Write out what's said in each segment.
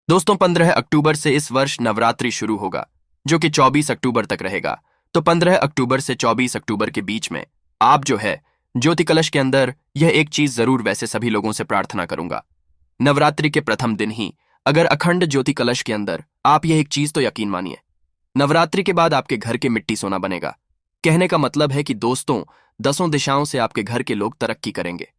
दोस्तों 15 अक्टूबर से इस वर्ष नवरात्रि शुरू होगा, जो कि 24 अक्टूबर तक रहेगा। तो 15 अक्टूबर से 24 अक्टूबर के बीच में आप जो है ज्योति कलश के अंदर यह एक चीज जरूर वैसे सभी लोगों से प्रार्थना करूंगा। नवरात्रि के प्रथम दिन ही अगर अखंड ज्योति कलश के अंदर आप यह एक चीज तो यकीन मानिए, नवरात्रि के बाद आपके घर के मिट्टी सोना बनेगा। कहने का मतलब है कि दोस्तों, दसों दिशाओं से आपके घर के लोग तरक्की करेंगे।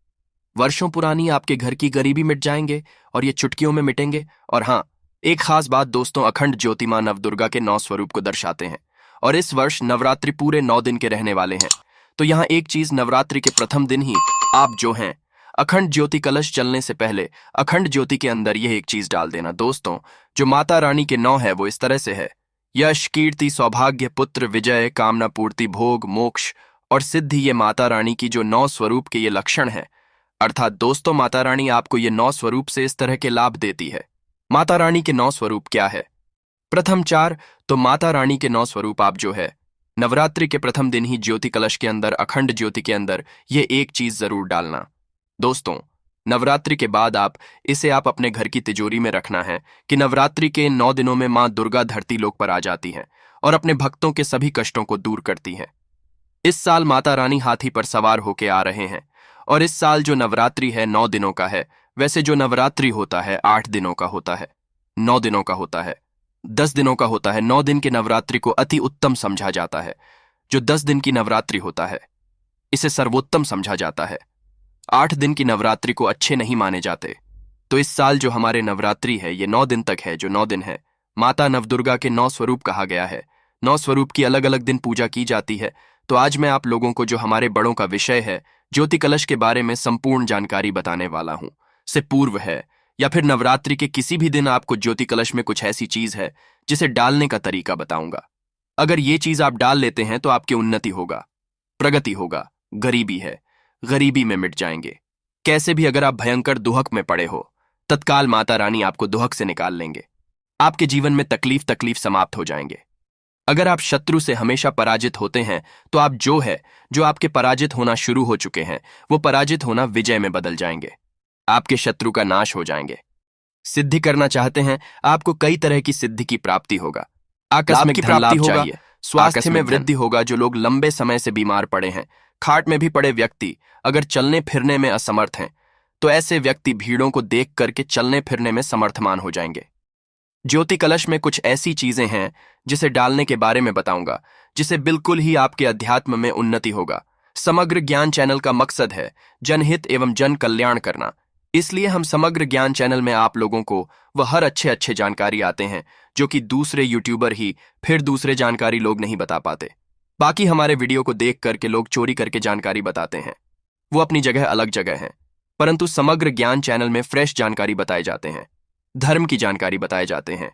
वर्षों पुरानी आपके घर की गरीबी मिट जाएंगे और ये चुटकियों में मिटेंगे। और हाँ, एक खास बात दोस्तों, अखंड ज्योति मां नवदुर्गा के 9 स्वरूप को दर्शाते हैं और इस वर्ष नवरात्रि पूरे 9 दिन के रहने वाले हैं। तो यहाँ एक चीज, नवरात्रि के प्रथम दिन ही आप जो हैं अखंड ज्योति कलश चलने से पहले अखंड ज्योति के अंदर यह एक चीज डाल देना। दोस्तों, जो माता रानी के 9 है वो इस तरह से है: यश, कीर्ति, सौभाग्य, पुत्र, विजय, कामना पूर्ति, भोग, मोक्ष और सिद्धि। ये माता रानी की जो 9 स्वरूप के ये लक्षण है, अर्थात दोस्तों माता रानी आपको ये 9 स्वरूप से इस तरह के लाभ देती है। माता रानी के 9 स्वरूप क्या है? प्रथम 4 तो माता रानी के 9 स्वरूप आप जो है नवरात्रि के प्रथम दिन ही ज्योति कलश के अंदर अखंड ज्योति के अंदर ये एक चीज जरूर डालना। दोस्तों, नवरात्रि के बाद इसे आप अपने घर की तिजोरी में रखना है कि नवरात्रि के 9 दिनों में मां दुर्गा धरती लोक पर आ जाती हैं और अपने भक्तों के सभी कष्टों को दूर करती हैं। इस साल माता रानी हाथी पर सवार होके आ रहे हैं और इस साल जो नवरात्रि है 9 दिनों का है। वैसे जो नवरात्रि होता है 8 दिनों का होता है, 9 दिनों का होता है, 10 दिनों का होता है। 9 दिन के नवरात्रि को अति उत्तम समझा जाता है। जो 10 दिन की नवरात्रि होता है इसे सर्वोत्तम समझा जाता है। 8 दिन की नवरात्रि को अच्छे नहीं माने जाते। तो इस साल जो हमारे नवरात्रि है ये 9 दिन तक है। जो 9 दिन है माता नवदुर्गा के 9 स्वरूप कहा गया है। 9 स्वरूप की अलग अलग दिन पूजा की जाती है। तो आज मैं आप लोगों को जो हमारे बड़ों का विषय है ज्योति कलश के बारे में संपूर्ण जानकारी बताने वाला हूं। से पूर्व है या फिर नवरात्रि के किसी भी दिन आपको ज्योति कलश में कुछ ऐसी चीज है जिसे डालने का तरीका बताऊंगा। अगर ये चीज आप डाल लेते हैं तो आपकी उन्नति होगा, प्रगति होगा। गरीबी है, गरीबी में मिट जाएंगे। कैसे भी अगर आप भयंकर दुहक में पड़े हो, तत्काल माता रानी आपको दुहक से निकाल लेंगे। आपके जीवन में तकलीफ समाप्त हो जाएंगे। अगर आप शत्रु से हमेशा पराजित होते हैं तो आप जो आपके पराजित होना शुरू हो चुके हैं वो पराजित होना विजय में बदल जाएंगे। आपके शत्रु का नाश हो जाएंगे। सिद्धि करना चाहते हैं, आपको कई तरह की सिद्धि की प्राप्ति होगा। आकस्मिक धन लाभ चाहिए, स्वास्थ्य में वृद्धि होगा। जो लोग लंबे समय से बीमार पड़े हैं, खाट में भी पड़े व्यक्ति अगर चलने फिरने में असमर्थ हैं तो ऐसे व्यक्ति भीड़ों को देख करके चलने फिरने में समर्थमान हो जाएंगे। ज्योति कलश में कुछ ऐसी चीजें हैं जिसे डालने के बारे में बताऊंगा, जिसे बिल्कुल ही आपके अध्यात्म में उन्नति होगा। समग्र ज्ञान चैनल का मकसद है जनहित एवं जन कल्याण करना। इसलिए हम समग्र ज्ञान चैनल में आप लोगों को वह हर अच्छे जानकारी आते हैं जो कि दूसरे यूट्यूबर ही फिर दूसरे जानकारी लोग नहीं बता पाते। बाकी हमारे वीडियो को देख करके लोग चोरी करके जानकारी बताते हैं, वो अपनी जगह अलग जगह है। परंतु समग्र ज्ञान चैनल में फ्रेश जानकारी बताए जाते हैं, धर्म की जानकारी बताए जाते हैं।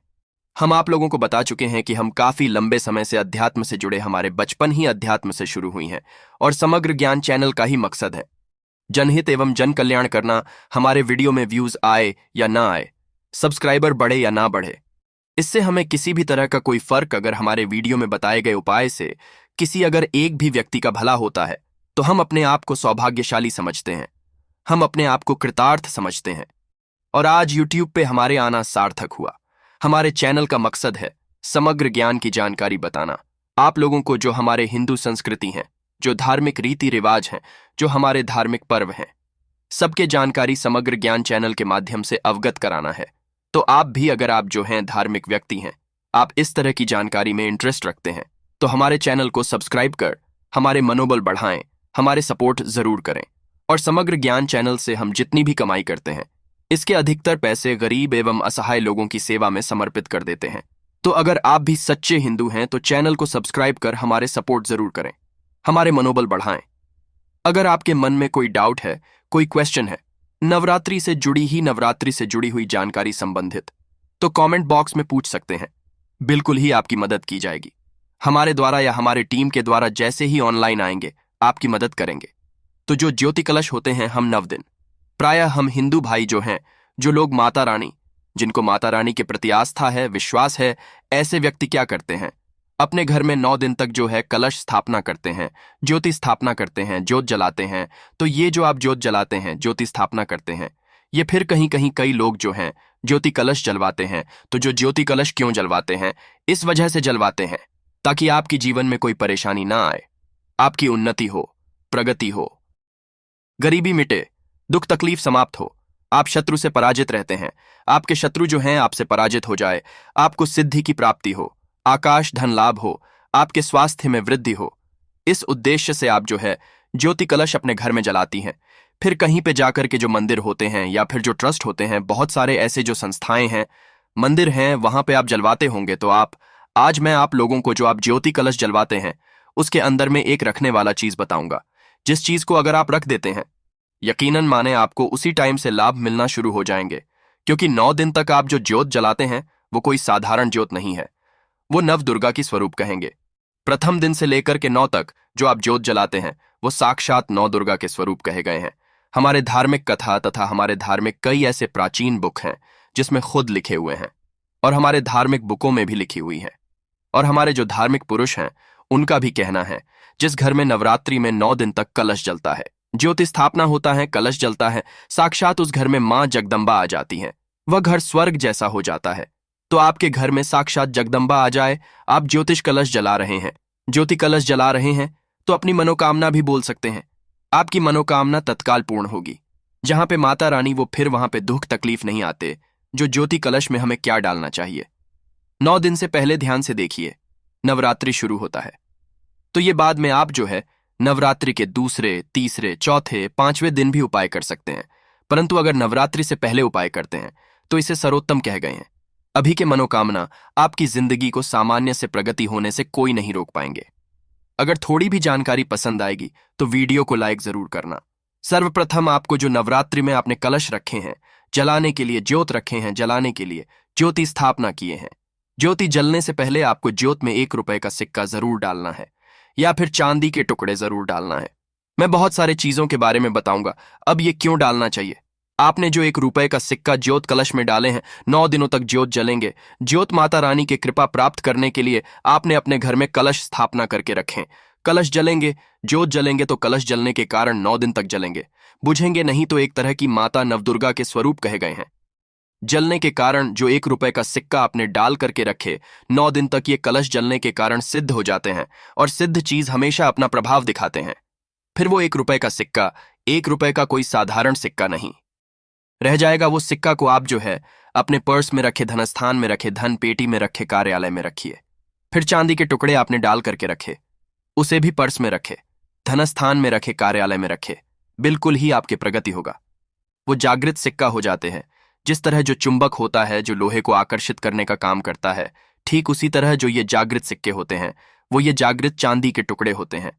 हम आप लोगों को बता चुके हैं कि हम काफी लंबे समय से अध्यात्म से जुड़े, हमारे बचपन ही अध्यात्म से शुरू हुई हैं और समग्र ज्ञान चैनल का ही मकसद है जनहित एवं जन कल्याण करना। हमारे वीडियो में व्यूज आए या ना आए, सब्सक्राइबर बढ़े या ना बढ़े, इससे हमें किसी भी तरह का कोई फर्क। अगर हमारे वीडियो में बताए गए उपाय से किसी अगर एक भी व्यक्ति का भला होता है तो हम अपने आप को सौभाग्यशाली समझते हैं, हम अपने आप को कृतार्थ समझते हैं। और आज यूट्यूब पे हमारे आना सार्थक हुआ। हमारे चैनल का मकसद है समग्र ज्ञान की जानकारी बताना। आप लोगों को जो हमारे हिंदू संस्कृति हैं, जो धार्मिक रीति रिवाज हैं, जो हमारे धार्मिक पर्व हैं, सबके जानकारी समग्र ज्ञान चैनल के माध्यम से अवगत कराना है। तो आप भी अगर आप जो हैं धार्मिक व्यक्ति हैं, आप इस तरह की जानकारी में इंटरेस्ट रखते हैं तो हमारे चैनल को सब्सक्राइब कर हमारे मनोबल बढ़ाएं, हमारे सपोर्ट जरूर करें। और समग्र ज्ञान चैनल से हम जितनी भी कमाई करते हैं इसके अधिकतर पैसे गरीब एवं असहाय लोगों की सेवा में समर्पित कर देते हैं। तो अगर आप भी सच्चे हिंदू हैं तो चैनल को सब्सक्राइब कर हमारे सपोर्ट जरूर करें, हमारे मनोबल बढ़ाएं। अगर आपके मन में कोई डाउट है, कोई क्वेश्चन है नवरात्रि से जुड़ी हुई जानकारी संबंधित, तो कमेंट बॉक्स में पूछ सकते हैं। बिल्कुल ही आपकी मदद की जाएगी। हमारे द्वारा या हमारे टीम के द्वारा जैसे ही ऑनलाइन आएंगे आपकी मदद करेंगे। तो जो ज्योति कलश होते हैं हम 9 दिन, प्रायः हम हिंदू भाई जो हैं, जो लोग माता रानी, जिनको माता रानी के प्रति आस्था है, विश्वास है, ऐसे व्यक्ति क्या करते हैं, अपने घर में 9 दिन तक जो है कलश स्थापना करते हैं, ज्योति स्थापना करते हैं, ज्योत जलाते हैं। तो ये जो आप ज्योत जलाते हैं, ज्योति स्थापना करते हैं, ये फिर कहीं कहीं कई लोग जो हैं ज्योति कलश जलवाते हैं, तो जो ज्योति कलश क्यों जलवाते हैं? इस वजह से जलवाते हैं ताकि आपकी जीवन में कोई परेशानी ना आए, आपकी उन्नति हो, प्रगति हो, गरीबी मिटे, दुख तकलीफ समाप्त हो, आप शत्रु से पराजित रहते हैं, आपके शत्रु जो हैं आपसे पराजित हो जाए, आपको सिद्धि की प्राप्ति हो, आकाश धन लाभ हो, आपके स्वास्थ्य में वृद्धि हो। इस उद्देश्य से आप जो है ज्योति कलश अपने घर में जलाती हैं। फिर कहीं पे जाकर के जो मंदिर होते हैं या फिर जो ट्रस्ट होते हैं, बहुत सारे ऐसे जो संस्थाएं हैं, मंदिर हैं, वहां पे आप जलवाते होंगे। तो आज मैं आप लोगों को जो आप ज्योति कलश जलवाते हैं उसके अंदर में एक रखने वाला चीज बताऊंगा, जिस चीज को अगर आप रख देते हैं, यकीनन माने आपको उसी टाइम से लाभ मिलना शुरू हो जाएंगे। क्योंकि 9 दिन तक आप जो ज्योत जलाते हैं वो कोई साधारण ज्योत नहीं है, वो नव दुर्गा की स्वरूप कहेंगे। प्रथम दिन से लेकर के 9 तक जो आप ज्योत जलाते हैं वो साक्षात 9 दुर्गा के स्वरूप कहे गए हैं। हमारे धार्मिक कथा तथा हमारे धार्मिक कई ऐसे प्राचीन बुक हैं जिसमें खुद लिखे हुए हैं, और हमारे धार्मिक बुकों में भी लिखी हुई हैं। और हमारे जो धार्मिक पुरुष हैं उनका भी कहना है, जिस घर में नवरात्रि में 9 दिन तक कलश जलता है, ज्योति स्थापना होता है, कलश जलता है, साक्षात उस घर में मां जगदम्बा आ जाती हैं, वह घर स्वर्ग जैसा हो जाता है। तो आपके घर में साक्षात जगदम्बा आ जाए, आप ज्योतिष कलश जला रहे हैं, ज्योति कलश जला रहे हैं, तो अपनी मनोकामना भी बोल सकते हैं। आपकी मनोकामना तत्काल पूर्ण होगी। जहां पे माता रानी, वो फिर वहां पे दुख तकलीफ नहीं आते। जो ज्योति कलश में हमें क्या डालना चाहिए, 9 दिन से पहले ध्यान से देखिए, नवरात्रि शुरू होता है, तो ये बाद में आप जो है नवरात्रि के दूसरे, तीसरे, चौथे, 5वें दिन भी उपाय कर सकते हैं। परंतु अगर नवरात्रि से पहले उपाय करते हैं तो इसे सर्वोत्तम कह गए हैं। अभी के मनोकामना आपकी जिंदगी को सामान्य से प्रगति होने से कोई नहीं रोक पाएंगे। अगर थोड़ी भी जानकारी पसंद आएगी तो वीडियो को लाइक जरूर करना। सर्वप्रथम आपको जो नवरात्रि में आपने कलश रखे हैं जलाने के लिए, ज्योत रखे हैं जलाने के लिए, ज्योति स्थापना किए हैं, ज्योति जलने से पहले आपको ज्योत में 1 रुपए का सिक्का जरूर डालना है, या फिर चांदी के टुकड़े जरूर डालना है। मैं बहुत सारे चीजों के बारे में बताऊंगा। अब ये क्यों डालना चाहिए? आपने जो 1 रुपए का सिक्का ज्योत कलश में डाले हैं, 9 दिनों तक ज्योत जलेंगे। ज्योत माता रानी की कृपा प्राप्त करने के लिए आपने अपने घर में कलश स्थापना करके रखें। कलश जलेंगे, ज्योत जलेंगे, तो कलश जलने के कारण 9 दिन तक जलेंगे, बुझेंगे नहीं, तो एक तरह की माता नवदुर्गा के स्वरूप कहे गए हैं। जलने के कारण जो 1 रुपए का सिक्का आपने डाल करके रखे, 9 दिन तक ये कलश जलने के कारण सिद्ध हो जाते हैं, और सिद्ध चीज हमेशा अपना प्रभाव दिखाते हैं। फिर वो 1 रुपए का सिक्का 1 रुपए का कोई साधारण सिक्का नहीं रह जाएगा। वो सिक्का को आप जो है अपने पर्स में रखे, धनस्थान में रखे, धन पेटी में रखे, कार्यालय में रखिए। फिर चांदी के टुकड़े आपने डाल करके रखे, उसे भी पर्स में रखे, धनस्थान में रखे, कार्यालय में रखे, बिल्कुल ही आपकी प्रगति होगा। वो जागृत सिक्का हो जाते हैं। जिस तरह जो चुंबक होता है जो लोहे को आकर्षित करने का काम करता है, ठीक उसी तरह जो ये जागृत सिक्के होते हैं वो ये जागृत चांदी के टुकड़े होते हैं।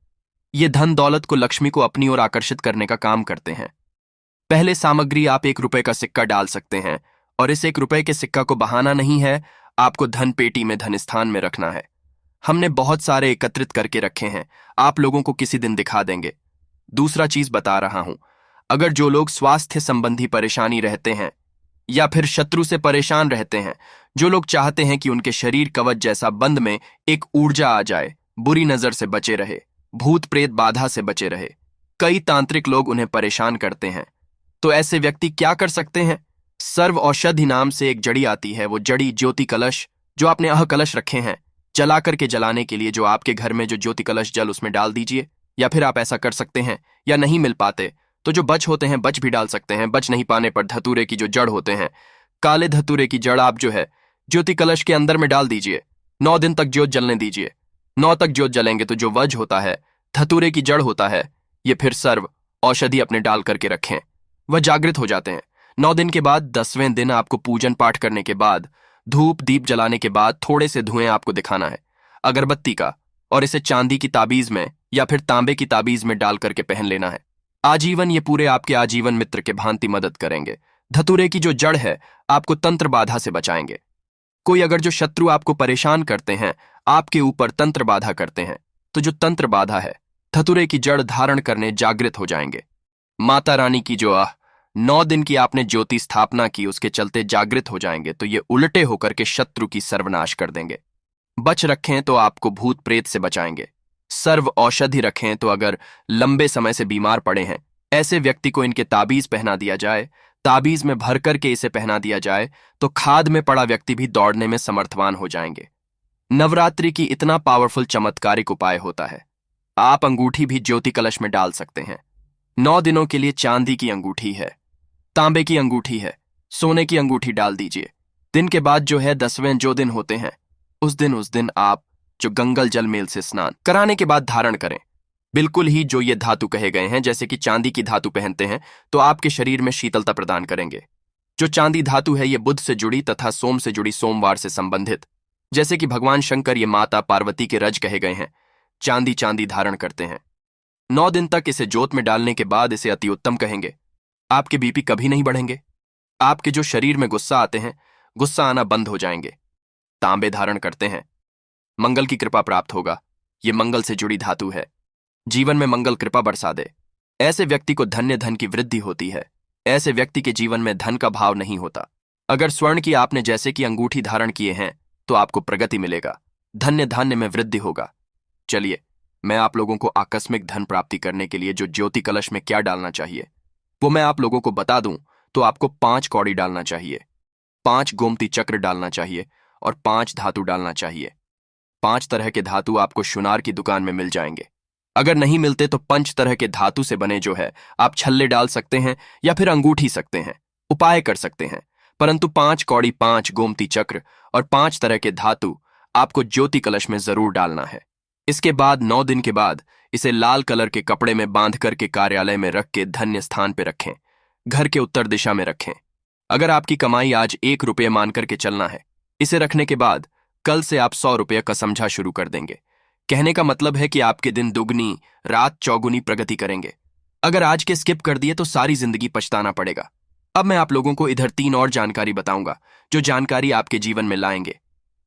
ये धन दौलत को, लक्ष्मी को अपनी ओर आकर्षित करने का काम करते हैं। पहले सामग्री आप 1 रुपए का सिक्का डाल सकते हैं, और इस 1 रुपए के सिक्का को बहाना नहीं है, आपको धन पेटी में, धनस्थान में रखना है। हमने बहुत सारे एकत्रित करके रखे हैं, आप लोगों को किसी दिन दिखा देंगे। दूसरा चीज बता रहा हूं, अगर जो लोग स्वास्थ्य संबंधी परेशानी रहते हैं या फिर शत्रु से परेशान रहते हैं, जो लोग चाहते हैं कि उनके शरीर कवच जैसा बंद में एक ऊर्जा आ जाए, बुरी नजर से बचे रहे, भूत प्रेत बाधा से बचे रहे, कई तांत्रिक लोग उन्हें परेशान करते हैं, तो ऐसे व्यक्ति क्या कर सकते हैं? सर्व औषधि नाम से एक जड़ी आती है, वो जड़ी ज्योति कलश जो आपने कलश रखे हैं जला करके, जलाने के लिए जो आपके घर में जो ज्योति कलश जल उसमें डाल दीजिए। या फिर आप ऐसा कर सकते हैं, या नहीं मिल पाते तो जो बच होते हैं बच भी डाल सकते हैं। बच नहीं पाने पर धतूरे की जो जड़ होते हैं, काले धतूरे की जड़ आप जो है ज्योति कलश के अंदर में डाल दीजिए। 9 दिन तक ज्योत जलने दीजिए। 9 तक ज्योत जलेंगे तो जो वज होता है, धतूरे की जड़ होता है, ये फिर सर्व औषधि अपने डाल करके रखें, वह जागृत हो जाते हैं। 9 दिन के बाद 10वें दिन आपको पूजन पाठ करने के बाद, धूप दीप जलाने के बाद थोड़े से धुएं आपको दिखाना है अगरबत्ती का, और इसे चांदी की ताबीज में या फिर तांबे की ताबीज में डाल करके पहन लेना है। आजीवन ये पूरे आपके आजीवन मित्र के भांति मदद करेंगे। धतूरे की जो जड़ है आपको तंत्र बाधा से बचाएंगे। कोई अगर जो शत्रु आपको परेशान करते हैं, आपके ऊपर तंत्र बाधा करते हैं, तो जो तंत्र बाधा है धतूरे की जड़ धारण करने जागृत हो जाएंगे। माता रानी की जो 9 दिन की आपने ज्योति स्थापना की, उसके चलते जागृत हो जाएंगे, तो ये उल्टे होकर के शत्रु की सर्वनाश कर देंगे। बच रखें तो आपको भूत प्रेत से बचाएंगे। सर्व औषधि रखें तो अगर लंबे समय से बीमार पड़े हैं, ऐसे व्यक्ति को इनके ताबीज पहना दिया जाए, ताबीज में भर करके इसे पहना दिया जाए तो खाद में पड़ा व्यक्ति भी दौड़ने में समर्थवान हो जाएंगे। नवरात्रि की इतना पावरफुल चमत्कारिक उपाय होता है। आप अंगूठी भी ज्योति कलश में डाल सकते हैं। 9 दिनों के लिए चांदी की अंगूठी है, तांबे की अंगूठी है, सोने की अंगूठी डाल दीजिए। दिन के बाद जो है 10वें जो दिन होते हैं, उस दिन आप जो गंगल जल मेल से स्नान कराने के बाद धारण करें। बिल्कुल ही जो ये धातु कहे गए हैं, जैसे कि चांदी की धातु पहनते हैं तो आपके शरीर में शीतलता प्रदान करेंगे। जो चांदी धातु है ये बुध से जुड़ी तथा सोम से जुड़ी, सोमवार से संबंधित, जैसे कि भगवान शंकर ये माता पार्वती के रज कहे गए हैं, चांदी चांदी धारण करते हैं। 9 दिन तक इसे जोत में डालने के बाद इसे अति उत्तम कहेंगे। आपके बीपी कभी नहीं बढ़ेंगे। आपके जो शरीर में गुस्सा आते हैं, गुस्सा आना बंद हो जाएंगे। तांबे धारण करते हैं, मंगल की कृपा प्राप्त होगा। ये मंगल से जुड़ी धातु है, जीवन में मंगल कृपा बरसा दे। ऐसे व्यक्ति को धन की वृद्धि होती है। ऐसे व्यक्ति के जीवन में धन का भाव नहीं होता। अगर स्वर्ण की आपने जैसे कि अंगूठी धारण किए हैं तो आपको प्रगति मिलेगा, धान्य में वृद्धि होगा। चलिए, मैं आप लोगों को आकस्मिक धन प्राप्ति करने के लिए जो ज्योति कलश में क्या डालना चाहिए वो मैं आप लोगों को बता दूं तो आपको 5 कौड़ी डालना चाहिए, 5 गोमती चक्र डालना चाहिए और 5 धातु डालना चाहिए। 5 तरह के धातु आपको सुनार की दुकान में मिल जाएंगे। अगर नहीं मिलते तो 5 तरह के धातु से बने जो है आप छल्ले डाल सकते हैं या फिर अंगूठी सकते हैं, उपाय कर सकते हैं। परंतु 5 कौड़ी, 5 गोमती चक्र और 5 तरह के धातु आपको ज्योति कलश में जरूर डालना है। इसके बाद 9 दिन के बाद इसे लाल कलर के कपड़े में बांध करके कार्यालय में रख के धन्य स्थान पे रखें, घर के उत्तर दिशा में रखें। अगर आपकी कमाई आज 1 रुपये मान करके चलना है, इसे रखने के बाद कल से आप 100 रुपये का समझा शुरू कर देंगे। कहने का मतलब है कि आपके दिन दुगनी, रात चौगुनी प्रगति करेंगे। अगर आज के स्किप कर दिए तो सारी जिंदगी पछताना पड़ेगा। अब मैं आप लोगों को इधर 3 और जानकारी बताऊंगा जो जानकारी आपके जीवन में लाएंगे।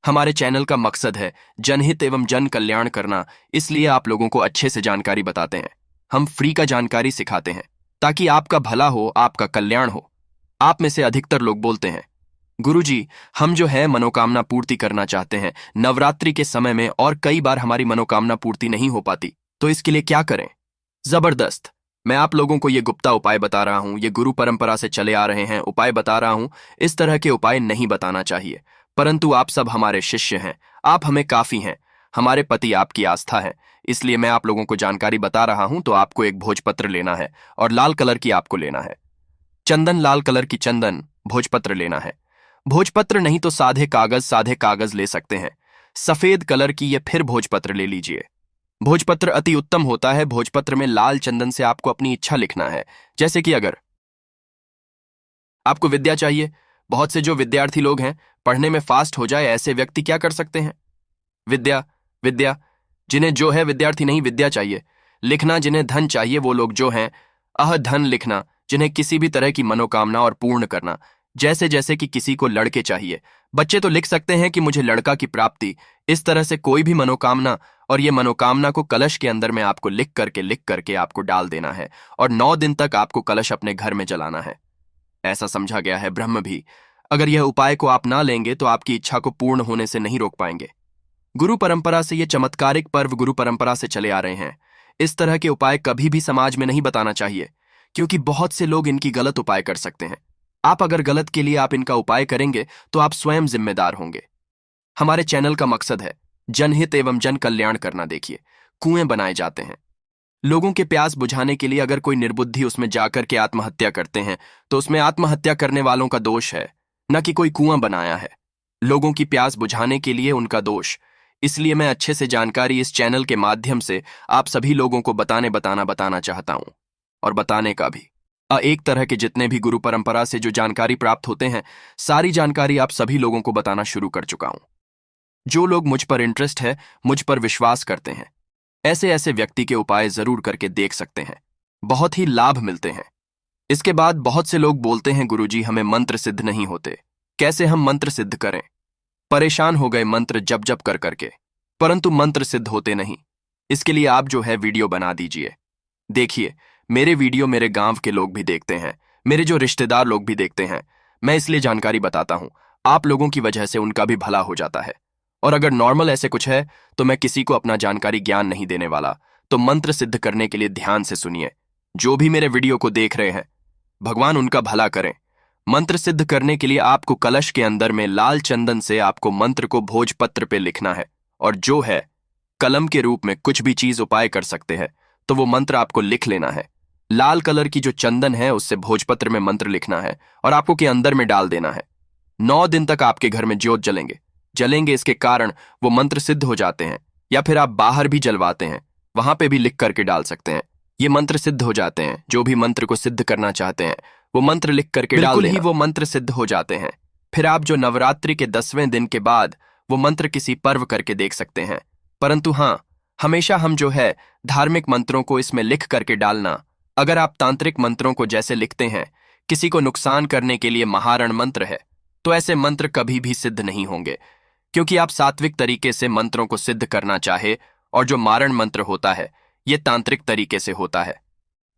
हमारे चैनल का मकसद है जनहित एवं जन कल्याण करना, इसलिए आप लोगों को अच्छे से जानकारी बताते हैं। हम फ्री का जानकारी सिखाते हैं ताकि आपका भला हो, आपका कल्याण हो। आप में से अधिकतर लोग बोलते हैं, गुरुजी हम जो है मनोकामना पूर्ति करना चाहते हैं नवरात्रि के समय में और कई बार हमारी मनोकामना पूर्ति नहीं हो पाती, तो इसके लिए क्या करें? जबरदस्त, मैं आप लोगों को ये गुप्ता उपाय बता रहा हूं। ये गुरु परंपरा से चले आ रहे हैं उपाय बता रहा हूं। इस तरह के उपाय नहीं बताना चाहिए, परंतु आप सब हमारे शिष्य हैं, आप हमें काफी हैं, हमारे पति आपकी आस्था है, इसलिए मैं आप लोगों को जानकारी बता रहा हूं। तो आपको एक भोजपत्र लेना है और लाल कलर की आपको लेना है चंदन, लाल कलर की चंदन भोजपत्र लेना है। भोजपत्र नहीं तो सादे कागज ले सकते हैं। सफेद कलर की ये फिर भोजपत्र ले लीजिए। भोजपत्र अति उत्तम होता है। भोजपत्र में लाल चंदन से आपको अपनी इच्छा लिखना है, जैसे कि अगर आपको विद्या चाहिए, बहुत से जो विद्यार्थी लोग हैं पढ़ने में फास्ट हो जाए, ऐसे व्यक्ति क्या कर सकते हैं? विद्या जिन्हें जो है विद्यार्थी नहीं विद्या चाहिए। लिखना जिन्हें धन चाहिए वो लोग जो हैं धन लिखना, जिन्हें किसी भी तरह की मनोकामना और पूर्ण करना, जैसे कि किसी को लड़के चाहिए। बच्चे तो लिख सकते हैं कि मुझे लड़का की प्राप्ति, इस तरह से कोई भी मनोकामना, और ये मनोकामना को कलश के अंदर में आपको लिख करके आपको डाल देना है और 9 दिन तक आपको कलश अपने घर में जलाना है। ऐसा समझा गया है, ब्रह्म भी, अगर यह उपाय को आप ना लेंगे तो आपकी इच्छा को पूर्ण होने से नहीं रोक पाएंगे। गुरु परंपरा से ये चमत्कारिक पर्व गुरु परंपरा से चले आ रहे हैं। इस तरह के उपाय कभी भी समाज में नहीं बताना चाहिए, क्योंकि बहुत से लोग इनकी गलत उपाय कर सकते हैं। आप अगर गलत के लिए आप इनका उपाय करेंगे तो आप स्वयं जिम्मेदार होंगे। हमारे चैनल का मकसद है जनहित एवं जन कल्याण करना। देखिए, कुएं बनाए जाते हैं लोगों के प्यास बुझाने के लिए। अगर कोई निर्बुद्धि उसमें जाकर के आत्महत्या करते हैं तो उसमें आत्महत्या करने वालों का दोष है, न कि कोई कुआं बनाया है। लोगों की प्यास बुझाने के लिए उनका दोष। इसलिए मैं अच्छे से जानकारी इस चैनल के माध्यम से आप सभी लोगों को बताना चाहता हूं, और बताने का भी। एक तरह के जितने भी गुरु परंपरा से जो जानकारी प्राप्त होते हैं, सारी जानकारी आप सभी लोगों को बताना शुरू कर चुका हूं। जो लोग मुझ पर इंटरेस्ट है, मुझ पर विश्वास करते हैं, ऐसे व्यक्ति के उपाय जरूर करके देख सकते हैं, बहुत ही लाभ मिलते हैं। इसके बाद बहुत से लोग बोलते हैं, गुरुजी हमें मंत्र सिद्ध नहीं होते, कैसे हम मंत्र सिद्ध करें? परेशान हो गए मंत्र जप कर करके, परंतु मंत्र सिद्ध होते नहीं। इसके लिए आप जो है वीडियो बना दीजिए। देखिए, मेरे वीडियो मेरे गांव के लोग भी देखते हैं, मेरे जो रिश्तेदार लोग भी देखते हैं। मैं इसलिए जानकारी बताता हूं, आप लोगों की वजह से उनका भी भला हो जाता है। और अगर नॉर्मल ऐसे कुछ है तो मैं किसी को अपना जानकारी ज्ञान नहीं देने वाला। तो मंत्र सिद्ध करने के लिए ध्यान से सुनिए। जो भी मेरे वीडियो को देख रहे हैं, भगवान उनका भला करें। मंत्र सिद्ध करने के लिए आपको कलश के अंदर में लाल चंदन से आपको मंत्र को भोजपत्र पे लिखना है, और जो है कलम के रूप में कुछ भी चीज उपाय कर सकते हैं, तो वो मंत्र आपको लिख लेना है। लाल कलर की जो चंदन है उससे भोजपत्र में मंत्र लिखना है और आपको के अंदर में डाल देना है। 9 दिन तक आपके घर में ज्योत जलेंगे इसके कारण वो मंत्र सिद्ध हो जाते हैं। या फिर आप बाहर भी जलवाते हैं, वहां पे भी लिख करके डाल सकते हैं, ये मंत्र सिद्ध हो जाते हैं। जो भी मंत्र को सिद्ध करना चाहते हैं वो मंत्र लिख करके डाल देना, ही वो मंत्र सिद्ध हो जाते हैं। फिर आप जो नवरात्रि के 10वें दिन के बाद वो मंत्र किसी पर्व करके देख सकते हैं। परंतु हाँ, हमेशा हम जो है धार्मिक मंत्रों को इसमें लिख करके डालना। अगर आप तांत्रिक मंत्रों को जैसे लिखते हैं किसी को नुकसान करने के लिए महारण मंत्र है, तो ऐसे मंत्र कभी भी सिद्ध नहीं होंगे, क्योंकि आप सात्विक तरीके से मंत्रों को सिद्ध करना चाहे, और जो मारण मंत्र होता है ये तांत्रिक तरीके से होता है।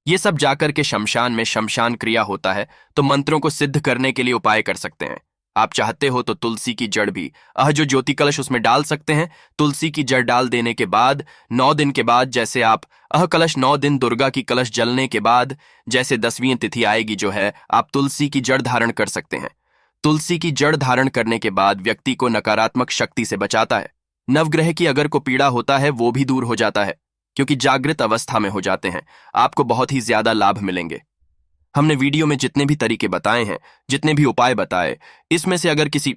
ये सब जाकर के शमशान में शमशान क्रिया होता है, तो मंत्रों को सिद्ध करने के लिए उपाय कर सकते हैं। आप चाहते हो तो तुलसी की जड़ भी जो ज्योति कलश उसमें डाल सकते हैं। तुलसी की जड़ डाल देने के बाद 9 दिन के बाद, जैसे आप कलश 9 दिन दुर्गा की कलश जलने के बाद जैसे 10वीं तिथि आएगी जो है, आप तुलसी की जड़ धारण कर सकते हैं। तुलसी की जड़ धारण करने के बाद व्यक्ति को नकारात्मक शक्ति से बचाता है। नवग्रह की अगर को पीड़ा होता है वो भी दूर हो जाता है, क्योंकि जागृत अवस्था में हो जाते हैं। आपको बहुत ही ज्यादा लाभ मिलेंगे। हमने वीडियो में जितने भी तरीके बताए हैं, जितने भी उपाय बताए, इसमें से अगर किसी